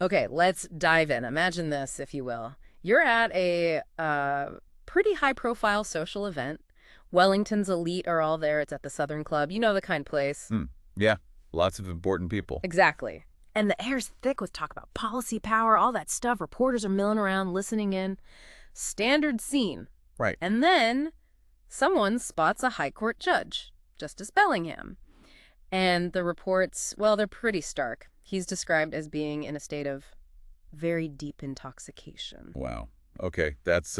Okay, let's dive in. Imagine this, if you will. You're at a pretty high-profile social event. Wellington's elite are all there. It's at the Southern Club. You know the kind place. Hmm. Yeah, lots of important people. Exactly. And the air's thick with talk about policy power, all that stuff. Reporters are milling around, listening in. Standard scene. Right. And then someone spots a high court judge, Justice Bellingham. And the reports, well, they're pretty stark. He's described as being in a state of very deep intoxication. Wow. Okay, that's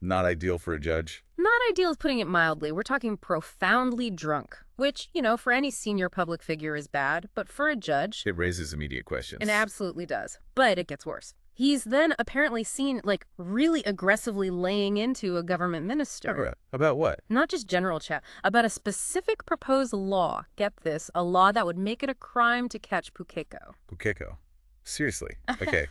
not ideal for a judge. Not ideal is putting it mildly. We're talking profoundly drunk, which, for any senior public figure is bad, but for a judge, It raises immediate questions. it absolutely does. But it gets worse. He's then apparently seen, really aggressively laying into a government minister. About what? Not just general chat, about a specific proposed law. Get this, a law that would make it a crime to catch Pukeko. Bukeko. Seriously. Okay,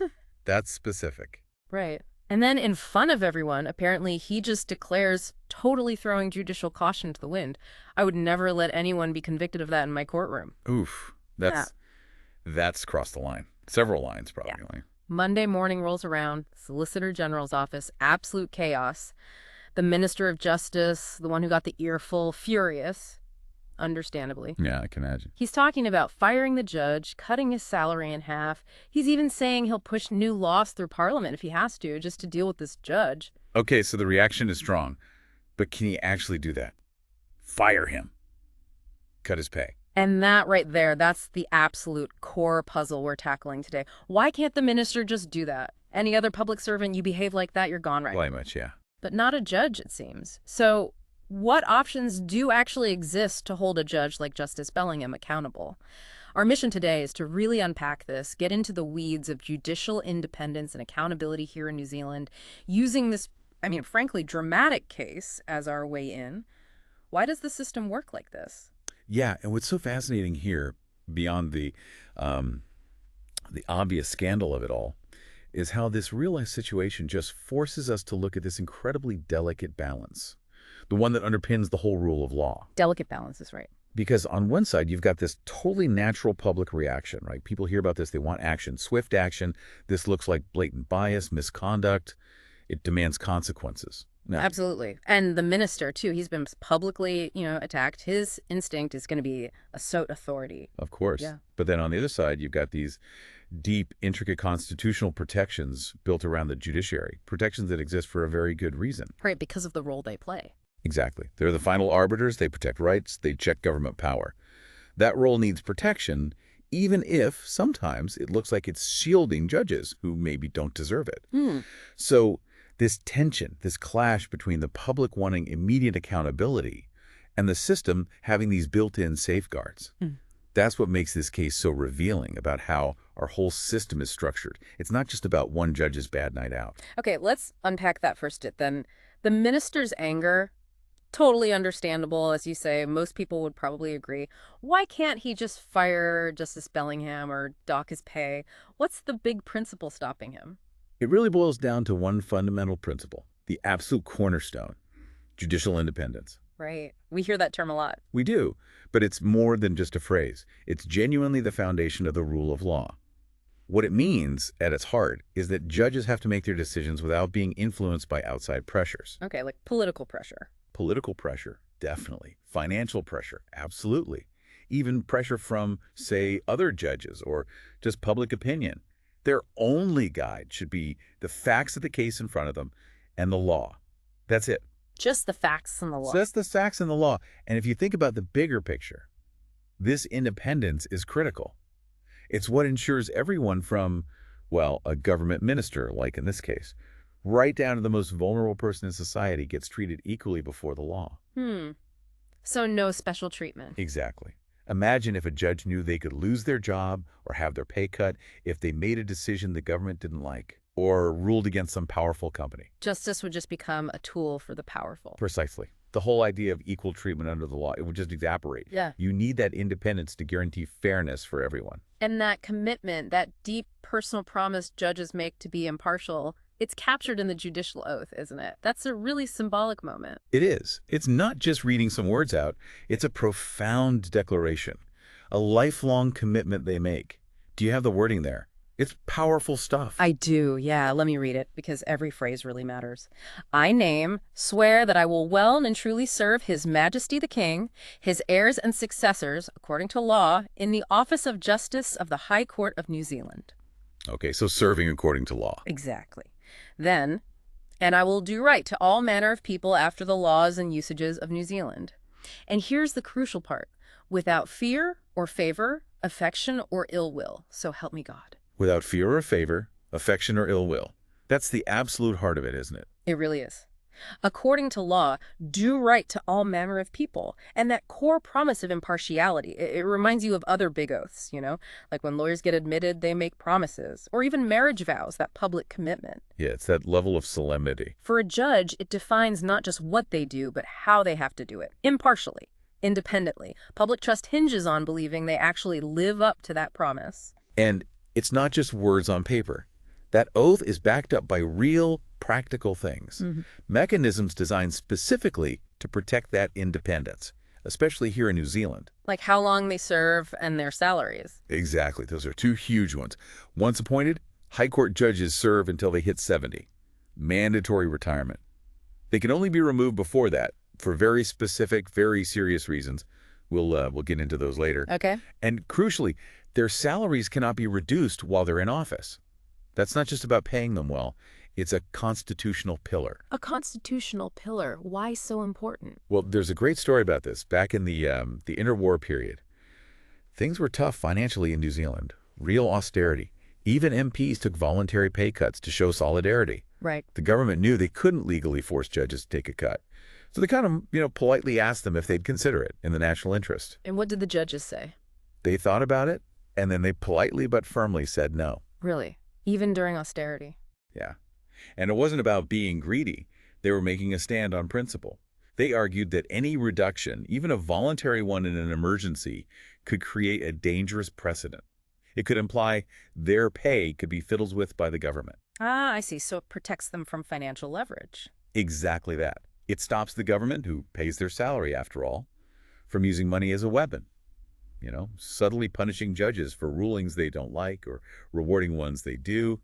that's specific. Right. And then in front of everyone, apparently he just declares, totally throwing judicial caution to the wind, I would never let anyone be convicted of that in my courtroom. Oof. That's crossed the line. Several lines, probably. Monday morning rolls around, Solicitor General's office, absolute chaos. The Minister of Justice, the one who got the earful, furious, understandably. Yeah, I can imagine. He's talking about firing the judge, cutting his salary in half. He's even saying he'll push new laws through Parliament if he has to, just to deal with this judge. Okay, so the reaction is strong. But can he actually do that? Fire him. Cut his pay. And that right there, that's the absolute core puzzle we're tackling today. Why can't the minister just do that? Any other public servant, you behave like that, you're gone, right? Very much, yeah. But not a judge, it seems. So what options do actually exist to hold a judge like Justice Bellingham accountable? Our mission today is to really unpack this, get into the weeds of judicial independence and accountability here in New Zealand, using this, frankly, dramatic case as our way in. Why does the system work like this? Yeah, and what's so fascinating here, beyond the obvious scandal of it all, is how this real-life situation just forces us to look at this incredibly delicate balance, the one that underpins the whole rule of law. Delicate balance is right. Because on one side, you've got this totally natural public reaction, right? People hear about this, they want action, swift action. This looks like blatant bias, misconduct. It demands consequences. Now, Absolutely. And the minister, too, he's been publicly, attacked. His instinct is going to be assert authority. of course. Yeah. But then on the other side, you've got these deep, intricate constitutional protections built around the judiciary, protections that exist for a very good reason. Right, because of the role they play. Exactly. They're the final arbiters. They protect rights. They check government power. That role needs protection, even if sometimes it looks like it's shielding judges who maybe don't deserve it. So this tension, this clash between the public wanting immediate accountability and the system having these built-in safeguards. That's what makes this case so revealing about how our whole system is structured. It's not just about one judge's bad night out. Okay, let's unpack that first bit then. The minister's anger, totally understandable, as you say. Most people would probably agree. Why can't he just fire Justice Bellingham or dock his pay? What's the big principle stopping him? It really boils down to one fundamental principle, the absolute cornerstone, judicial independence. Right. We hear that term a lot. We do, but it's more than just a phrase. It's genuinely the foundation of the rule of law. What it means, at its heart, is that judges have to make their decisions without being influenced by outside pressures. Okay, like political pressure. Political pressure, definitely. Financial pressure, absolutely. Even pressure from, say, other judges or just public opinion. Their only guide should be the facts of the case in front of them and the law. That's it. Just the facts and the law. So that's the facts and the law. And if you think about the bigger picture, this independence is critical. It's what ensures everyone from, well, a government minister, like in this case, right down to the most vulnerable person in society gets treated equally before the law. So no special treatment. Exactly. Imagine if a judge knew they could lose their job or have their pay cut if they made a decision the government didn't like or ruled against some powerful company. Justice would just become a tool for the powerful. Precisely. The whole idea of equal treatment under the law, it would just evaporate. Yeah. You need that independence to guarantee fairness for everyone. And that commitment, that deep personal promise judges make to be impartial, it's captured in the judicial oath, isn't it? That's a really symbolic moment. It is. It's not just reading some words out. It's a profound declaration, a lifelong commitment they make. Do you have the wording there? It's powerful stuff. I do, yeah. Let me read it, because every phrase really matters. I swear that I will well and truly serve His Majesty the King, his heirs and successors, according to law, in the office of Justice of the High Court of New Zealand. Okay, so serving according to law. Exactly. Then, and I will do right to all manner of people after the laws and usages of New Zealand. And here's the crucial part: without fear or favor, affection or ill will. So help me God. Without fear or favor, affection or ill will. That's the absolute heart of it, isn't it? It really is. According to law, do right to all manner of people. And that core promise of impartiality, it reminds you of other big oaths, like when lawyers get admitted, they make promises, or even marriage vows, that public commitment. Yeah, it's that level of solemnity. For a judge, it defines not just what they do, but how they have to do it, impartially, independently. Public trust hinges on believing they actually live up to that promise. And it's not just words on paper. That oath is backed up by real, practical things. Mechanisms designed specifically to protect that independence, especially here in New Zealand. Like how long they serve and their salaries. Exactly. Those are two huge ones. Once appointed, High Court judges serve until they hit 70. Mandatory retirement. They can only be removed before that for very specific, very serious reasons. We'll get into those later. Okay. And crucially, their salaries cannot be reduced while they're in office. That's not just about paying them well. It's a constitutional pillar. A constitutional pillar. Why so important? Well, there's a great story about this. Back in the interwar period, things were tough financially in New Zealand. Real austerity. Even MPs took voluntary pay cuts to show solidarity. Right. The government knew they couldn't legally force judges to take a cut. So they kind of, politely asked them if they'd consider it in the national interest. And what did the judges say? They thought about it, and then they politely but firmly said no. Really? Even during austerity? Yeah. And it wasn't about being greedy. They were making a stand on principle. They argued that any reduction, even a voluntary one in an emergency, could create a dangerous precedent. It could imply their pay could be fiddled with by the government. Ah, I see. So it protects them from financial leverage. Exactly that. It stops the government, who pays their salary after all, from using money as a weapon. Subtly punishing judges for rulings they don't like or rewarding ones they do.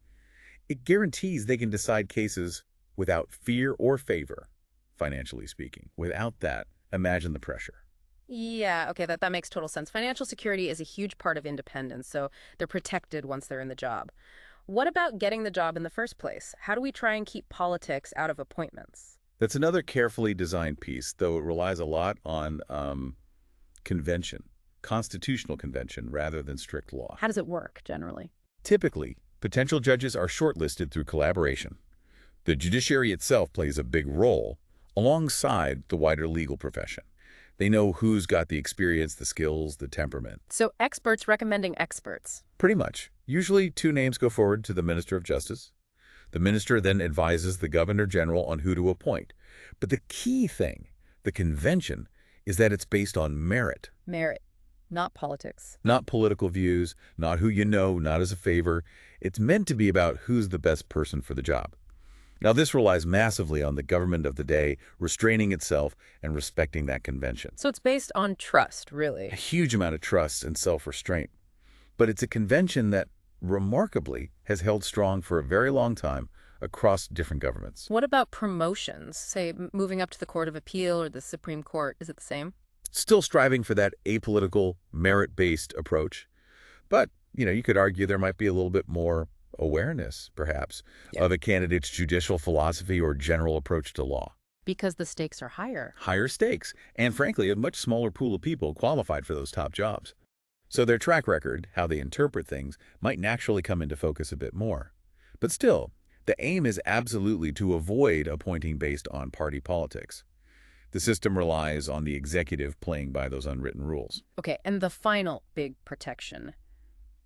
It guarantees they can decide cases without fear or favor, financially speaking. Without that, imagine the pressure. Yeah, okay, that makes total sense. Financial security is a huge part of independence, so they're protected once they're in the job. What about getting the job in the first place? How do we try and keep politics out of appointments? That's another carefully designed piece, though it relies a lot on convention. Constitutional convention rather than strict law. How does it work, generally? Typically, potential judges are shortlisted through collaboration. The judiciary itself plays a big role alongside the wider legal profession. They know who's got the experience, the skills, the temperament. So experts recommending experts. Pretty much. Usually 2 names go forward to the Minister of Justice. The minister then advises the Governor General on who to appoint. But the key thing, the convention, is that it's based on merit. Merit. Not politics. Not political views, not who you know, not as a favor. It's meant to be about who's the best person for the job. Now, this relies massively on the government of the day restraining itself and respecting that convention. So it's based on trust, really. A huge amount of trust and self-restraint. But it's a convention that, remarkably, has held strong for a very long time across different governments. What about promotions? Say, moving up to the Court of Appeal or the Supreme Court. Is it the same? Still striving for that apolitical, merit-based approach. But, you could argue there might be a little bit more awareness, perhaps, of a candidate's judicial philosophy or general approach to law. Because the stakes are higher. Higher stakes, and frankly, a much smaller pool of people qualified for those top jobs. So their track record, how they interpret things, might naturally come into focus a bit more. But still, the aim is absolutely to avoid appointing based on party politics. The system relies on the executive playing by those unwritten rules. Okay, and the final big protection,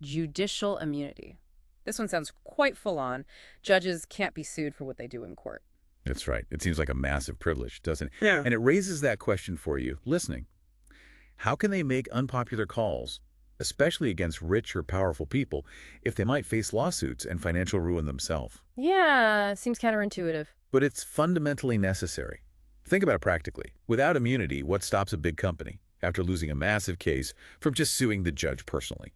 judicial immunity. This one sounds quite full on. Judges can't be sued for what they do in court. That's right. It seems like a massive privilege, doesn't it? Yeah. And it raises that question for you, listening. How can they make unpopular calls, especially against rich or powerful people, if they might face lawsuits and financial ruin themselves? Yeah, seems counterintuitive. But it's fundamentally necessary. Think about it practically. Without immunity, what stops a big company, after losing a massive case, from just suing the judge personally?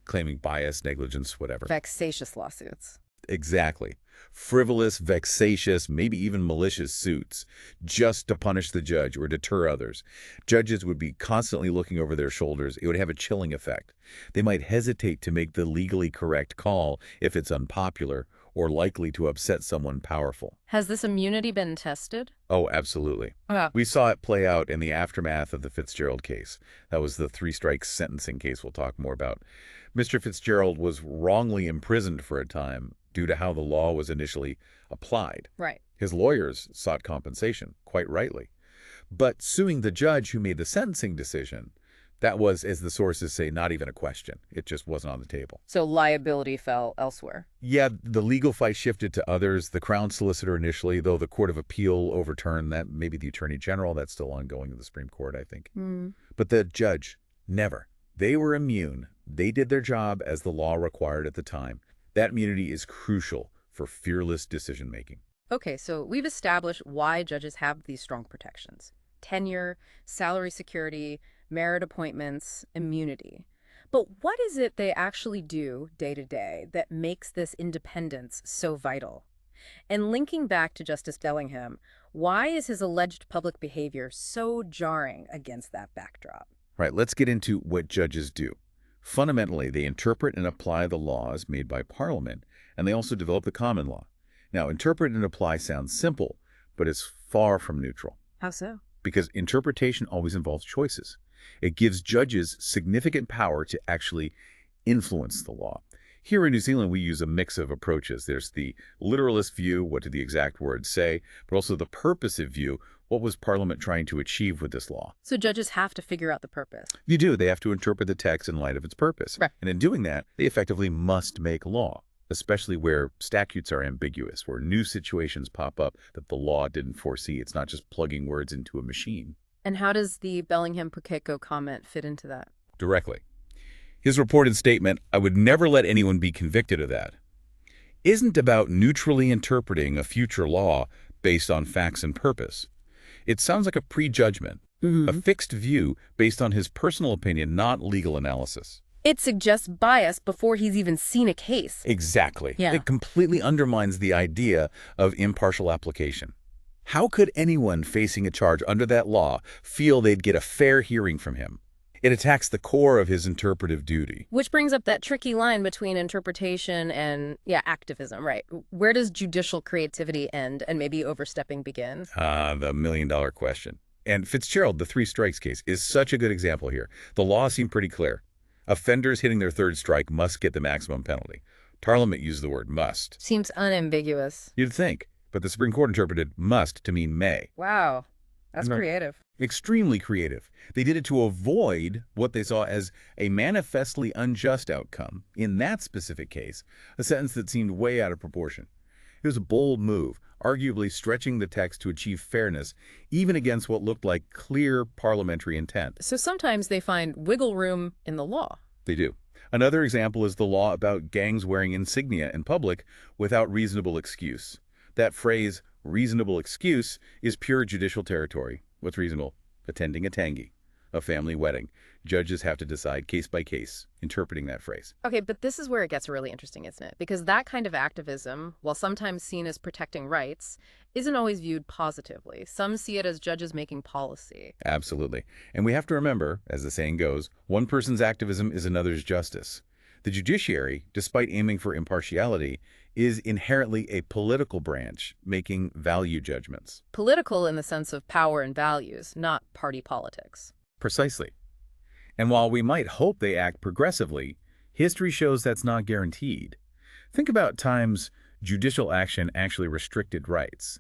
claiming bias, negligence, whatever. Vexatious lawsuits. Exactly. Frivolous, vexatious, maybe even malicious suits, just to punish the judge or deter others. Judges would be constantly looking over their shoulders. It would have a chilling effect. They might hesitate to make the legally correct call if it's unpopular or likely to upset someone powerful. Has this immunity been tested? Oh, absolutely. Yeah. We saw it play out in the aftermath of the Fitzgerald case. That was the three-strikes sentencing case we'll talk more about. Mr. Fitzgerald was wrongly imprisoned for a time due to how the law was initially applied. Right. His lawyers sought compensation, quite rightly. But suing the judge who made the sentencing decision, that was, as the sources say, not even a question. It just wasn't on the table. So liability fell elsewhere. Yeah, the legal fight shifted to others. The Crown Solicitor initially, though the Court of Appeal overturned that, maybe the Attorney General. That's still ongoing in the Supreme Court, I think. But the judge, never. They were immune. They did their job as the law required at the time. That immunity is crucial for fearless decision-making. Okay, so we've established why judges have these strong protections. Tenure, salary security, merit appointments, immunity. But what is it they actually do day to day that makes this independence so vital? And linking back to Justice Bellingham, why is his alleged public behavior so jarring against that backdrop? Right, let's get into what judges do. Fundamentally, they interpret and apply the laws made by Parliament, and they also develop the common law. Now, interpret and apply sounds simple, but it's far from neutral. How so? Because interpretation always involves choices. It gives judges significant power to actually influence the law. Here in New Zealand, we use a mix of approaches. There's the literalist view, what did the exact words say, but also the purposive view, what was Parliament trying to achieve with this law? So judges have to figure out the purpose. You do. They have to interpret the text in light of its purpose. Right. And in doing that, they effectively must make law, especially where statutes are ambiguous, where new situations pop up that the law didn't foresee. It's not just plugging words into a machine. And how does the Bellingham-Pukeko comment fit into that? Directly. His reported statement, "I would never let anyone be convicted of that," isn't about neutrally interpreting a future law based on facts and purpose. It sounds like a prejudgment, a fixed view based on his personal opinion, not legal analysis. It suggests bias before he's even seen a case. Exactly. Yeah. It completely undermines the idea of impartial application. How could anyone facing a charge under that law feel they'd get a fair hearing from him? It attacks the core of his interpretive duty. Which brings up that tricky line between interpretation and, activism, right? Where does judicial creativity end and maybe overstepping begin? The million-dollar question. And Fitzgerald, the three strikes case, is such a good example here. The law seemed pretty clear. Offenders hitting their third strike must get the maximum penalty. Parliament used the word must. Seems unambiguous. You'd think, but the Supreme Court interpreted must to mean may. Wow, that's Right. creative. Extremely creative. They did it to avoid what they saw as a manifestly unjust outcome. In that specific case, a sentence that seemed way out of proportion. It was a bold move, arguably stretching the text to achieve fairness, even against what looked like clear parliamentary intent. So sometimes they find wiggle room in the law. They do. Another example is the law about gangs wearing insignia in public without reasonable excuse. That phrase, reasonable excuse, is pure judicial territory. What's reasonable? Attending a tangi, a family wedding. Judges have to decide case by case, interpreting that phrase. Okay, but this is where it gets really interesting, isn't it? Because that kind of activism, while sometimes seen as protecting rights, isn't always viewed positively. Some see it as judges making policy. Absolutely. And we have to remember, as the saying goes, one person's activism is another's justice. The judiciary, despite aiming for impartiality, is inherently a political branch making value judgments. Political in the sense of power and values, not party politics. Precisely. And while we might hope they act progressively, history shows that's not guaranteed. Think about times judicial action actually restricted rights.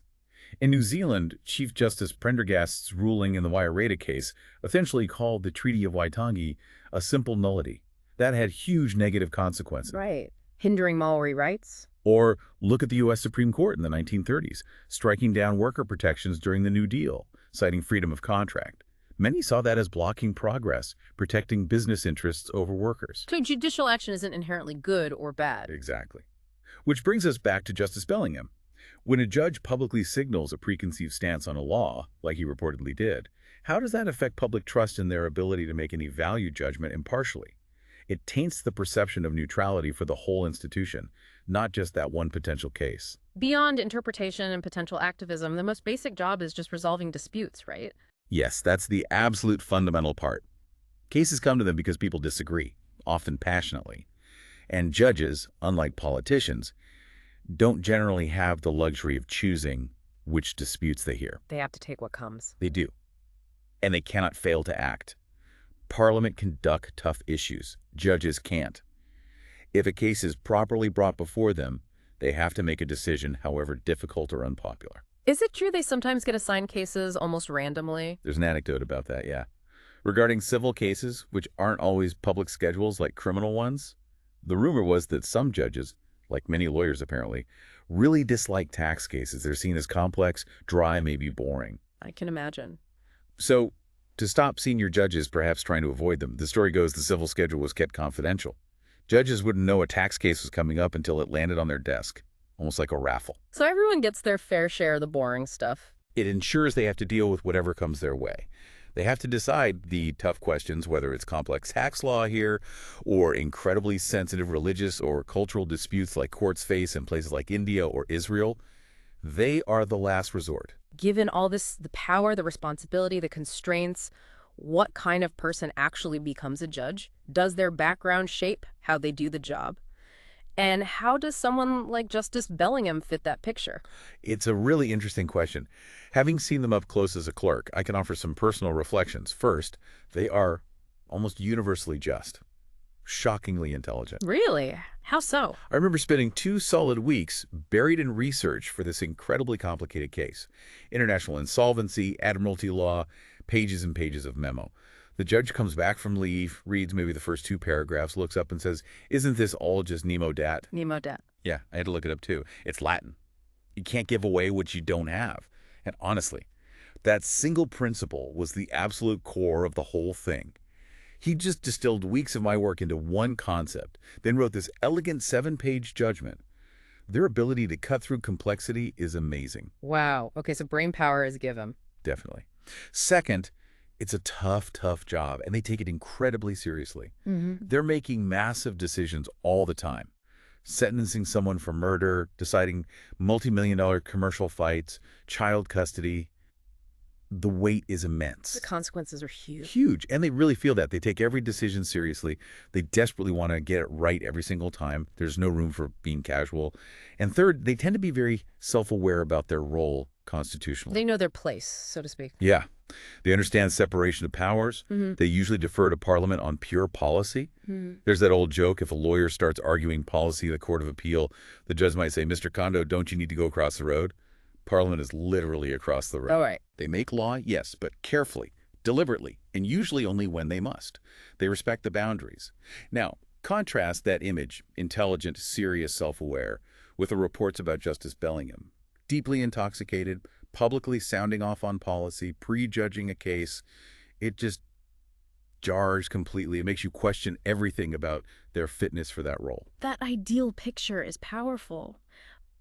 In New Zealand, Chief Justice Prendergast's ruling in the Waireta case essentially called the Treaty of Waitangi a simple nullity. That had huge negative consequences. Right. Hindering Maori rights? Or look at the U.S. Supreme Court in the 1930s, striking down worker protections during the New Deal, citing freedom of contract. Many saw that as blocking progress, protecting business interests over workers. So judicial action isn't inherently good or bad. Exactly. Which brings us back to Justice Bellingham. When a judge publicly signals a preconceived stance on a law, like he reportedly did, how does that affect public trust in their ability to make any value judgment impartially? It taints the perception of neutrality for the whole institution, not just that one potential case. Beyond interpretation and potential activism, the most basic job is just resolving disputes, right? Yes, that's the absolute fundamental part. Cases come to them because people disagree, often passionately. And judges, unlike politicians, don't generally have the luxury of choosing which disputes they hear. They have to take what comes. They do. And they cannot fail to act. Parliament can duck tough issues. Judges can't. If a case is properly brought before them, they have to make a decision, however difficult or unpopular. Is it true they sometimes get assigned cases almost randomly? There's an anecdote about that, yeah. Regarding civil cases, which aren't always public schedules like criminal ones, the rumor was that some judges, like many lawyers apparently, really dislike tax cases. They're seen as complex, dry, maybe boring. I can imagine. So, to stop senior judges perhaps trying to avoid them, the story goes the civil schedule was kept confidential. Judges wouldn't know a tax case was coming up until it landed on their desk, almost like a raffle. So everyone gets their fair share of the boring stuff. It ensures they have to deal with whatever comes their way. They have to decide the tough questions, whether it's complex tax law here or incredibly sensitive religious or cultural disputes like courts face in places like India or Israel. They are the last resort. Given all this, the power, the responsibility, the constraints, what kind of person actually becomes a judge? Does their background shape how they do the job? And how does someone like Justice Bellingham fit that picture? It's a really interesting question. Having seen them up close as a clerk, I can offer some personal reflections. First, they are almost universally just, shockingly intelligent. Really? How so? I remember spending 2 solid weeks buried in research for this incredibly complicated case. International insolvency, admiralty law, pages and pages of memo. The judge comes back from leave, reads maybe the first 2 paragraphs, looks up and says, "Isn't this all just Nemo Dat?" Nemo Dat. Yeah, I had to look it up too. It's Latin. You can't give away what you don't have. And honestly, that single principle was the absolute core of the whole thing. He just distilled weeks of my work into one concept, then wrote this elegant 7-page judgment. Their ability to cut through complexity is amazing. Wow. Okay, so brain power is given. Definitely. Second, it's a tough, tough job, and they take it incredibly seriously. They're making massive decisions all the time. Sentencing someone for murder, deciding multi-million-dollar commercial fights, child custody. The weight is immense. The consequences are huge. Huge. And they really feel that. They take every decision seriously. They desperately want to get it right every single time. There's no room for being casual. And third, they tend to be very self-aware about their role constitutionally. They know their place, so to speak. Yeah. They understand separation of powers. They usually defer to Parliament on pure policy. There's that old joke, if a lawyer starts arguing policy in the Court of Appeal, the judge might say, "Mr. Kondo, don't you need to go across the road?" Parliament is literally across the road. All right. They make law, yes, but carefully, deliberately, and usually only when they must. They respect the boundaries. Now, contrast that image, intelligent, serious, self-aware, with the reports about Justice Bellingham. Deeply intoxicated, publicly sounding off on policy, prejudging a case. It just jars completely. It makes you question everything about their fitness for that role. That ideal picture is powerful,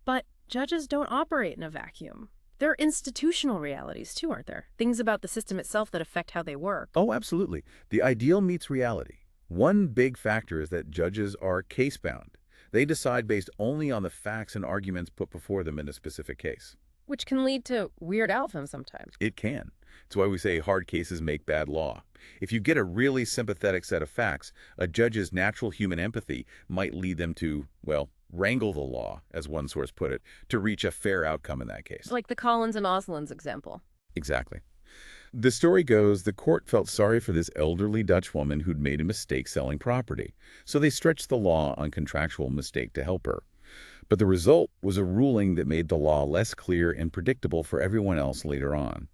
but judges don't operate in a vacuum. There are institutional realities too, aren't there? Things about the system itself that affect how they work. Oh, absolutely. The ideal meets reality. One big factor is that judges are case-bound. They decide based only on the facts and arguments put before them in a specific case. Which can lead to weird outcomes sometimes. It can. It's why we say hard cases make bad law. If you get a really sympathetic set of facts, a judge's natural human empathy might lead them to, well, wrangle the law, as one source put it, to reach a fair outcome in that case. Like the Collins and Oslin's example. Exactly. The story goes the court felt sorry for this elderly Dutch woman who'd made a mistake selling property, so they stretched the law on contractual mistake to help her. But the result was a ruling that made the law less clear and predictable for everyone else later on.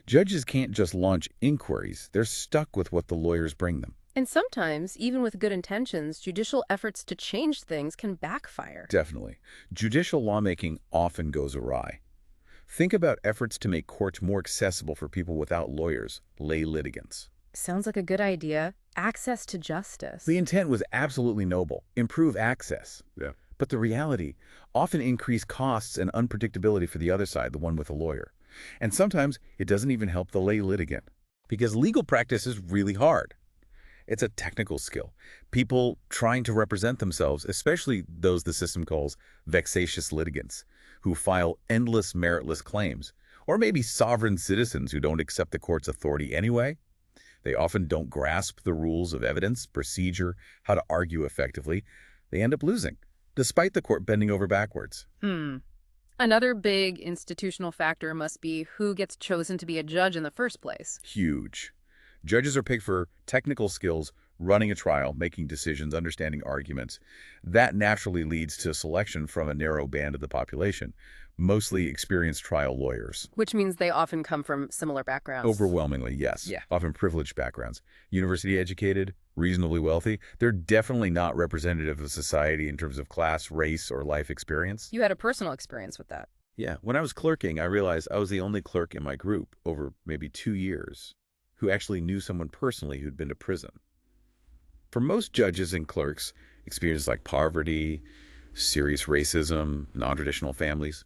Judges can't just launch inquiries. They're stuck with what the lawyers bring them. And sometimes, even with good intentions, judicial efforts to change things can backfire. Definitely. Judicial lawmaking often goes awry. Think about efforts to make courts more accessible for people without lawyers, lay litigants. Sounds like a good idea. Access to justice. The intent was absolutely noble. Improve access. Yeah. But the reality often increased costs and unpredictability for the other side, the one with a lawyer. And sometimes it doesn't even help the lay litigant, because legal practice is really hard. It's a technical skill. People trying to represent themselves, especially those the system calls vexatious litigants, who file endless meritless claims, or maybe sovereign citizens who don't accept the court's authority anyway. They often don't grasp the rules of evidence, procedure, how to argue effectively. They end up losing, despite the court bending over backwards. Another big institutional factor must be who gets chosen to be a judge in the first place. Huge. Judges are picked for technical skills, running a trial, making decisions, understanding arguments. That naturally leads to selection from a narrow band of the population, mostly experienced trial lawyers. Which means they often come from similar backgrounds. Overwhelmingly, yes. Yeah. Often privileged backgrounds. University educated, reasonably wealthy. They're definitely not representative of society in terms of class, race, or life experience. You had a personal experience with that. Yeah. When I was clerking, I realized I was the only clerk in my group over maybe 2 years who actually knew someone personally who'd been to prison. For most judges and clerks, experiences like poverty, serious racism, non-traditional families,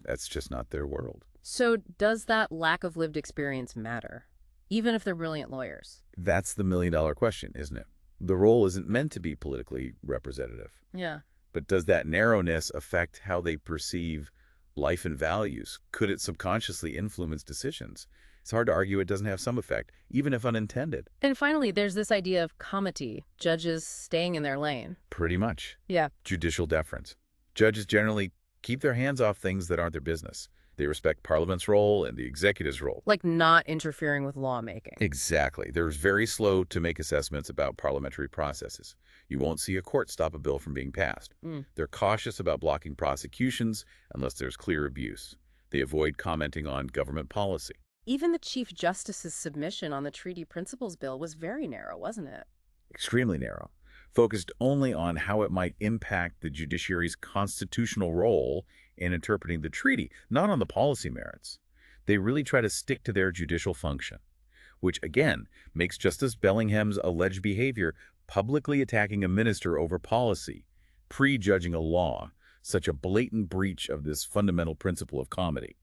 that's just not their world. So does that lack of lived experience matter, even if they're brilliant lawyers? That's the million-dollar question, isn't it? The role isn't meant to be politically representative. Yeah. But does that narrowness affect how they perceive life and values? Could it subconsciously influence decisions? It's hard to argue it doesn't have some effect, even if unintended. And finally, there's this idea of comity, judges staying in their lane. Pretty much. Yeah. Judicial deference. Judges generally keep their hands off things that aren't their business. They respect Parliament's role and the executive's role. Like not interfering with lawmaking. Exactly. They're very slow to make assessments about parliamentary processes. You won't see a court stop a bill from being passed. They're cautious about blocking prosecutions unless there's clear abuse. They avoid commenting on government policy. Even the Chief Justice's submission on the Treaty Principles Bill was very narrow, wasn't it? Extremely narrow, focused only on how it might impact the judiciary's constitutional role in interpreting the treaty, not on the policy merits. They really try to stick to their judicial function, which again makes Justice Bellingham's alleged behavior, publicly attacking a minister over policy, prejudging a law, such a blatant breach of this fundamental principle of comity.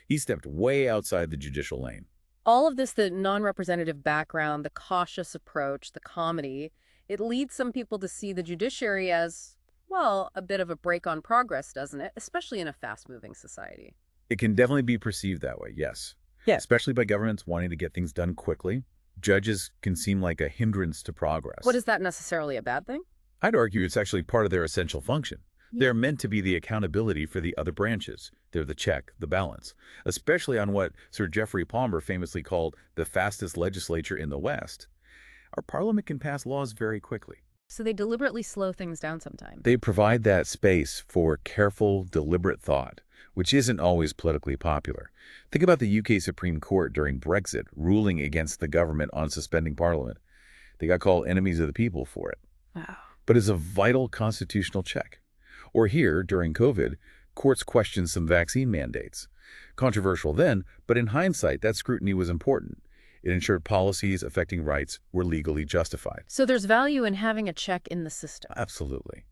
He stepped way outside the judicial lane. All of this, the non-representative background, the cautious approach, the comedy, it leads some people to see the judiciary as, well, a bit of a brake on progress, doesn't it? Especially in a fast-moving society. It can definitely be perceived that way, yes. Yeah. Especially by governments wanting to get things done quickly. Judges can seem like a hindrance to progress. What is that necessarily a bad thing? I'd argue it's actually part of their essential function. They're meant to be the accountability for the other branches. They're the check, the balance, especially on what Sir Geoffrey Palmer famously called the fastest legislature in the West. Our parliament can pass laws very quickly. So they deliberately slow things down sometimes. They provide that space for careful, deliberate thought, which isn't always politically popular. Think about the UK Supreme Court during Brexit, ruling against the government on suspending Parliament. They got called enemies of the people for it. Wow. But it's a vital constitutional check. Or here, during COVID, courts questioned some vaccine mandates. Controversial then, but in hindsight, that scrutiny was important. It ensured policies affecting rights were legally justified. So there's value in having a check in the system. Absolutely.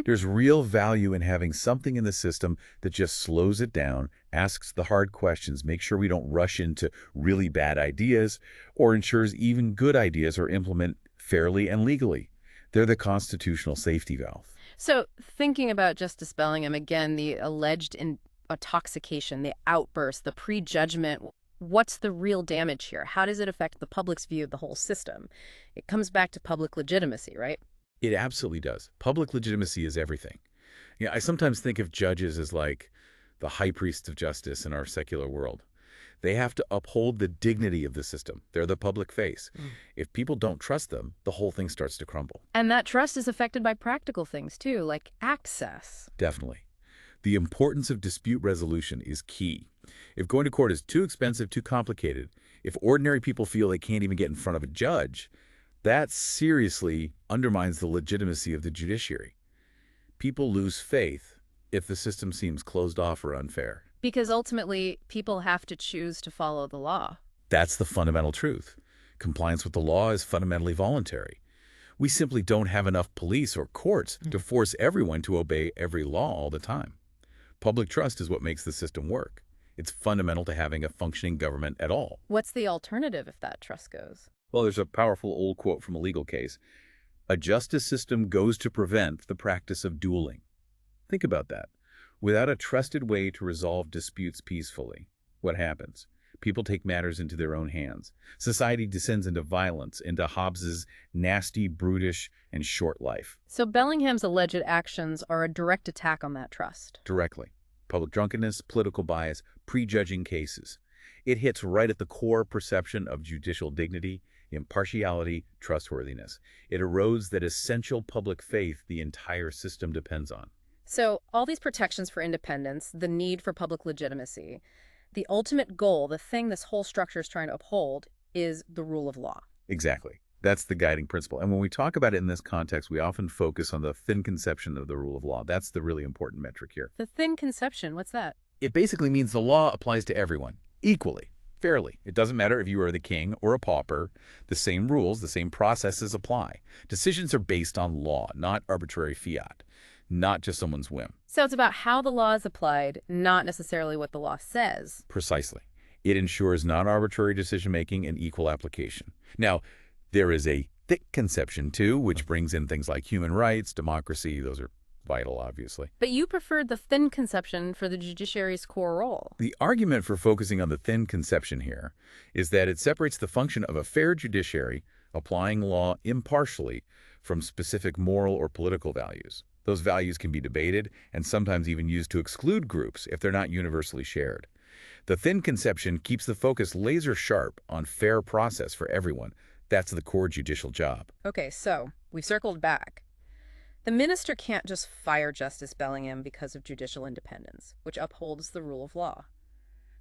There's real value in having something in the system that just slows it down, asks the hard questions, makes sure we don't rush into really bad ideas, or ensures even good ideas are implemented fairly and legally. They're the constitutional safety valve. So thinking about Justice Bellingham, again, the alleged intoxication, the outburst, the prejudgment, what's the real damage here? How does it affect the public's view of the whole system? It comes back to public legitimacy, right? It absolutely does. Public legitimacy is everything. Yeah, I sometimes think of judges as like the high priests of justice in our secular world. They have to uphold the dignity of the system. They're the public face. If people don't trust them, the whole thing starts to crumble. And that trust is affected by practical things, too, like access. Definitely. The importance of dispute resolution is key. If going to court is too expensive, too complicated, if ordinary people feel they can't even get in front of a judge, that seriously undermines the legitimacy of the judiciary. People lose faith if the system seems closed off or unfair. Because ultimately, people have to choose to follow the law. That's the fundamental truth. Compliance with the law is fundamentally voluntary. We simply don't have enough police or courts to force everyone to obey every law all the time. Public trust is what makes the system work. It's fundamental to having a functioning government at all. What's the alternative if that trust goes? Well, there's a powerful old quote from a legal case. A justice system goes to prevent the practice of dueling. Think about that. Without a trusted way to resolve disputes peacefully, what happens? People take matters into their own hands. Society descends into violence, into Hobbes's nasty, brutish, and short life. So Bellingham's alleged actions are a direct attack on that trust. Directly. Public drunkenness, political bias, prejudging cases. It hits right at the core perception of judicial dignity, impartiality, trustworthiness. It erodes that essential public faith the entire system depends on. So all these protections for independence, the need for public legitimacy, the ultimate goal, the thing this whole structure is trying to uphold, is the rule of law. Exactly. That's the guiding principle. And when we talk about it in this context, we often focus on the thin conception of the rule of law. That's the really important metric here. The thin conception, what's that? It basically means the law applies to everyone, equally, fairly. It doesn't matter if you are the king or a pauper. The same rules, the same processes apply. Decisions are based on law, not arbitrary fiat, not just someone's whim. So it's about how the law is applied, not necessarily what the law says. Precisely. It ensures non-arbitrary decision-making and equal application. Now, there is a thick conception, too, which brings in things like human rights, democracy. Those are vital, obviously. But you preferred the thin conception for the judiciary's core role. The argument for focusing on the thin conception here is that it separates the function of a fair judiciary applying law impartially from specific moral or political values. Those values can be debated and sometimes even used to exclude groups if they're not universally shared. The thin conception keeps the focus laser sharp on fair process for everyone. That's the core judicial job. Okay, so we circled back. The minister can't just fire Justice Bellingham because of judicial independence, which upholds the rule of law.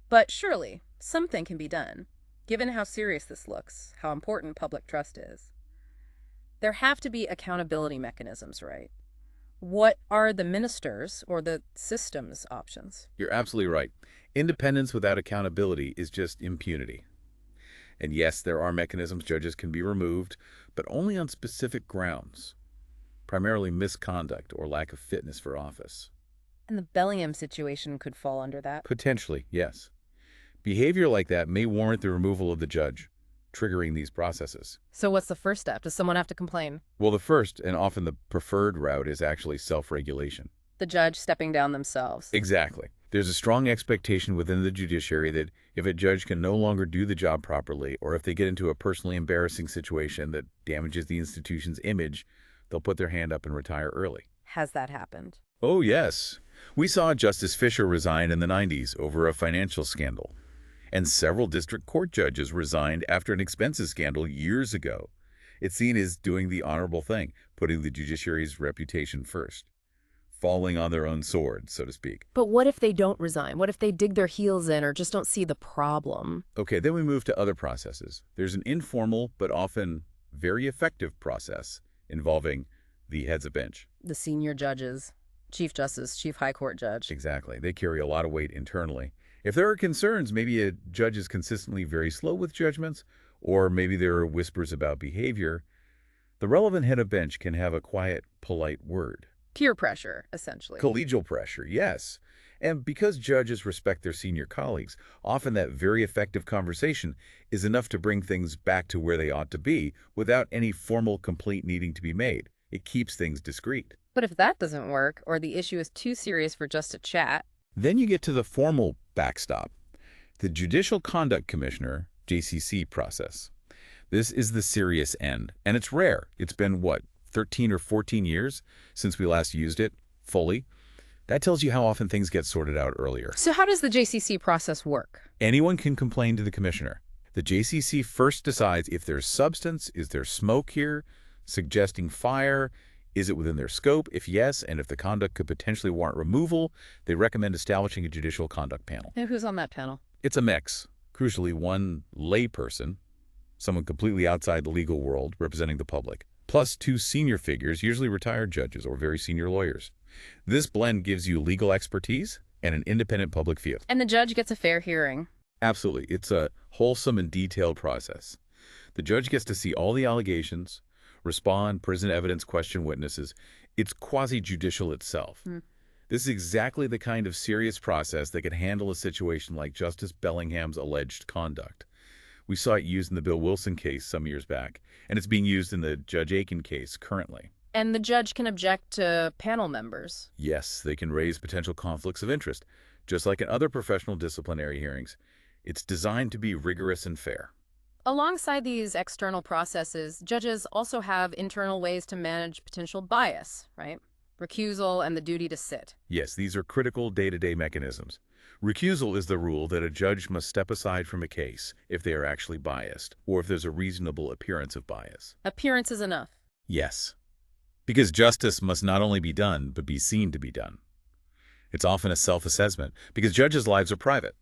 But surely, something can be done, given how serious this looks, how important public trust is. There have to be accountability mechanisms, right? What are the minister's or the system's options? You're absolutely right. Independence without accountability is just impunity. And yes, there are mechanisms judges can be removed, but only on specific grounds, primarily misconduct or lack of fitness for office. And the Bellingham situation could fall under that. Potentially, yes. Behavior like that may warrant the removal of the judge, triggering these processes. So what's the first step? Does someone have to complain? Well, the first and often the preferred route is actually self-regulation. The judge stepping down themselves. Exactly. There's a strong expectation within the judiciary that if a judge can no longer do the job properly, or if they get into a personally embarrassing situation that damages the institution's image, they'll put their hand up and retire early. Has that happened? Oh, yes. We saw Justice Fisher resign in the 90s over a financial scandal. And several district court judges resigned after an expenses scandal years ago. It's seen as doing the honorable thing, putting the judiciary's reputation first. Falling on their own sword, so to speak. But what if they don't resign? What if they dig their heels in or just don't see the problem? Okay, then we move to other processes. There's an informal but often very effective process involving the heads of bench. The senior judges, Chief Justice, Chief High Court Judge. Exactly. They carry a lot of weight internally. If there are concerns, maybe a judge is consistently very slow with judgments, or maybe there are whispers about behavior, the relevant head of bench can have a quiet, polite word. Peer pressure, essentially. Collegial pressure, yes. And because judges respect their senior colleagues, often that very effective conversation is enough to bring things back to where they ought to be without any formal complaint needing to be made. It keeps things discreet. But if that doesn't work, or the issue is too serious for just a chat, then you get to the formal backstop, the Judicial Conduct Commissioner, JCC process. This is the serious end, and it's rare. It's been, 13 or 14 years since we last used it fully. That tells you how often things get sorted out earlier. So how does the JCC process work? Anyone can complain to the commissioner. The JCC first decides if there's substance, is there smoke here, suggesting fire, is it within their scope? If yes, and if the conduct could potentially warrant removal, they recommend establishing a judicial conduct panel. And who's on that panel? It's a mix. Crucially, one layperson, someone completely outside the legal world representing the public, plus two senior figures, usually retired judges or very senior lawyers. This blend gives you legal expertise and an independent public view. And the judge gets a fair hearing. Absolutely. It's a wholesome and detailed process. The judge gets to see all the allegations, respond, present evidence, question witnesses. It's quasi-judicial itself. This is exactly the kind of serious process that could handle a situation like Justice Bellingham's alleged conduct. We saw it used in the Bill Wilson case some years back, and it's being used in the Judge Aiken case currently. And the judge can object to panel members. Yes, they can raise potential conflicts of interest, just like in other professional disciplinary hearings. It's designed to be rigorous and fair. Alongside these external processes, judges also have internal ways to manage potential bias, right? Recusal and the duty to sit. Yes, these are critical day-to-day mechanisms. Recusal is the rule that a judge must step aside from a case if they are actually biased, or if there's a reasonable appearance of bias. Appearance is enough. Yes, because justice must not only be done, but be seen to be done. It's often a self-assessment, because judges' lives are private.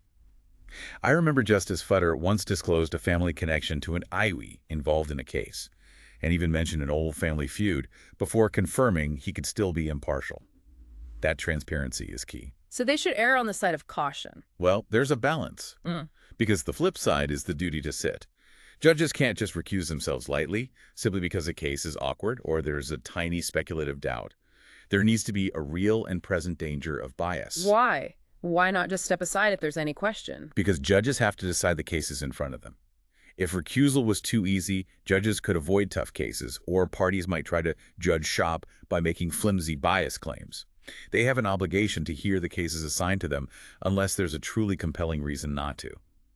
I remember Justice Futter once disclosed a family connection to an IWE involved in a case, and even mentioned an old family feud before confirming he could still be impartial. That transparency is key. So they should err on the side of caution. Well, there's a balance, because the flip side is the duty to sit. Judges can't just recuse themselves lightly, simply because a case is awkward or there's a tiny speculative doubt. There needs to be a real and present danger of bias. Why? Why not just step aside if there's any question? Because judges have to decide the cases in front of them. If recusal was too easy, judges could avoid tough cases, or parties might try to judge shop by making flimsy bias claims. They have an obligation to hear the cases assigned to them unless there's a truly compelling reason not to.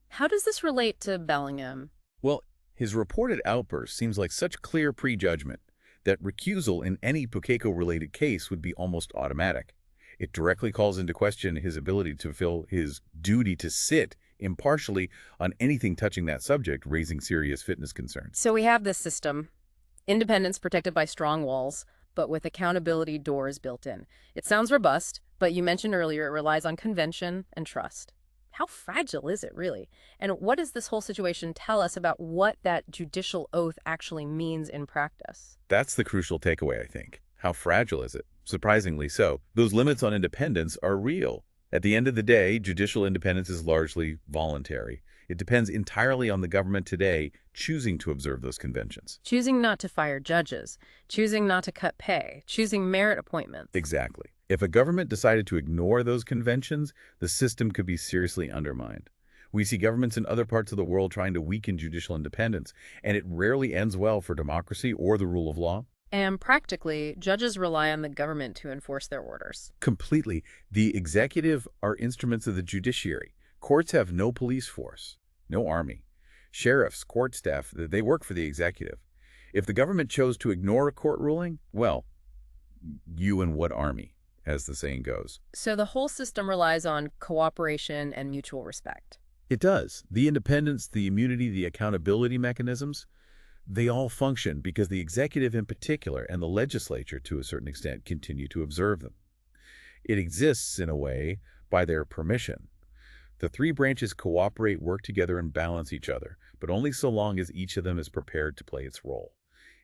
How does this relate to Bellingham? Well, his reported outburst seems like such clear prejudgment that recusal in any Pukeko-related case would be almost automatic. It directly calls into question his ability to fulfill his duty to sit impartially on anything touching that subject, raising serious fitness concerns. So we have this system, independence protected by strong walls, but with accountability doors built in. It sounds robust, but you mentioned earlier it relies on convention and trust. How fragile is it, really? And what does this whole situation tell us about what that judicial oath actually means in practice? That's the crucial takeaway, I think. How fragile is it? Surprisingly so. Those limits on independence are real. At the end of the day, judicial independence is largely voluntary. It depends entirely on the government today choosing to observe those conventions. Choosing not to fire judges, choosing not to cut pay, choosing merit appointments. Exactly. If a government decided to ignore those conventions, the system could be seriously undermined. We see governments in other parts of the world trying to weaken judicial independence, and it rarely ends well for democracy or the rule of law. And practically, judges rely on the government to enforce their orders. Completely. The executive are instruments of the judiciary. Courts have no police force, no army. Sheriffs, court staff, they work for the executive. If the government chose to ignore a court ruling, well, you and what army, as the saying goes. So the whole system relies on cooperation and mutual respect. It does. The independence, the immunity, the accountability mechanisms, they all function because the executive in particular and the legislature, to a certain extent, continue to observe them. It exists, in a way, by their permission. The three branches cooperate, work together, and balance each other, but only so long as each of them is prepared to play its role.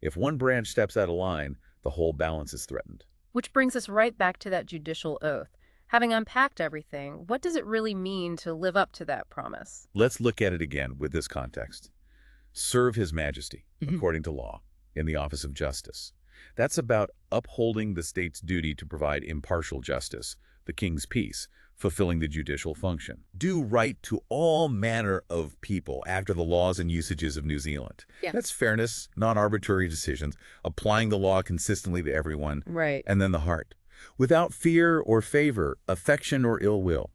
If one branch steps out of line, the whole balance is threatened. Which brings us right back to that judicial oath. Having unpacked everything, what does it really mean to live up to that promise? Let's look at it again with this context. Serve His Majesty, according to law, in the office of justice. That's about upholding the state's duty to provide impartial justice, the king's peace, fulfilling the judicial function. Do right to all manner of people after the laws and usages of New Zealand. Yeah. That's fairness, non-arbitrary decisions, applying the law consistently to everyone. Right. And then the heart. Without fear or favor, affection or ill will.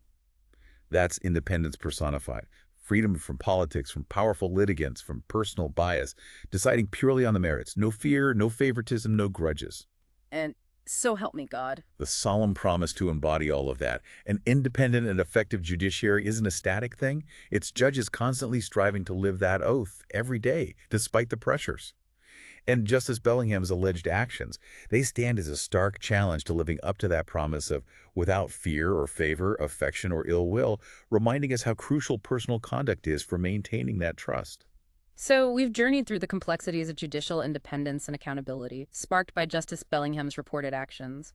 That's independence personified. Freedom from politics, from powerful litigants, from personal bias, deciding purely on the merits. No fear, no favoritism, no grudges. And so help me God. The solemn promise to embody all of that. An independent and effective judiciary isn't a static thing. It's judges constantly striving to live that oath every day, despite the pressures. And Justice Bellingham's alleged actions, they stand as a stark challenge to living up to that promise of without fear or favor, affection or ill will, reminding us how crucial personal conduct is for maintaining that trust. So we've journeyed through the complexities of judicial independence and accountability, sparked by Justice Bellingham's reported actions.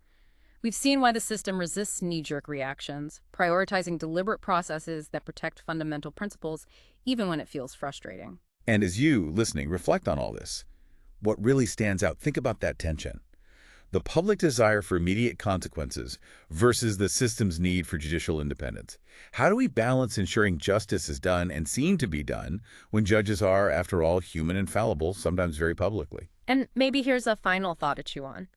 We've seen why the system resists knee-jerk reactions, prioritizing deliberate processes that protect fundamental principles, even when it feels frustrating. And as you, listening, reflect on all this, what really stands out, think about that tension. the public desire for immediate consequences versus the system's need for judicial independence. How do we balance ensuring justice is done and seen to be done when judges are, after all, human and fallible, sometimes very publicly? And maybe here's a final thought to chew on.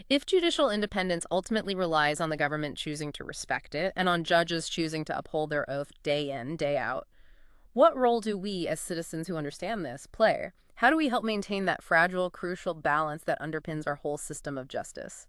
If judicial independence ultimately relies on the government choosing to respect it and on judges choosing to uphold their oath day in, day out, what role do we, as citizens who understand this, play? How do we help maintain that fragile, crucial balance that underpins our whole system of justice?